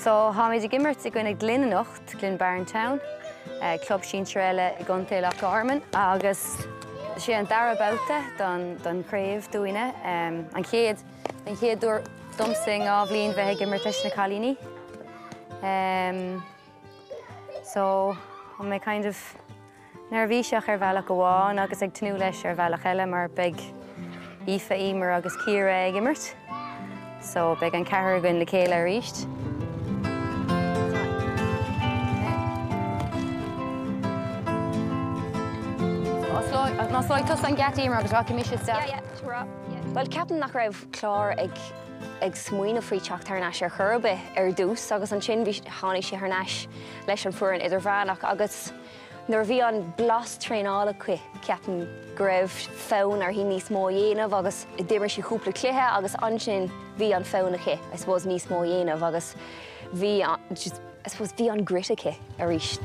So, háid gimmert I gine glynnocht, glyn Barn Town, club sin trele I gontail ach arman, agus sé an darabouta don crave dúine, an chéad dúr domsing ábhlín bheith gimmert leis na chalíní. So, I'm kind of nervíseach bhealach go bháin agus ag tnú leis bhealach eile mar big Aoife Emer agus Ciara ag immert. So, big an cethir gon le céile ríist. Nás láid tos an gati Emer agus rocky mishes da. Yeah, sure. Well, Captain nach raibh Clár ag smuoine faoi teacht tarnáis churbe dús agus an sin bhí tháinig sé tarnáis leis an fuair an idir bhánach agus nuair bhí an blas tréála chu ceapan go raibh fánn ar hí níos mó dhéanamh agus I dtéimir sé cúpla cluiche agus an sin bhí an fánacha, I suppose níos mó dhéanamh agus bhí an gritacha a ríist.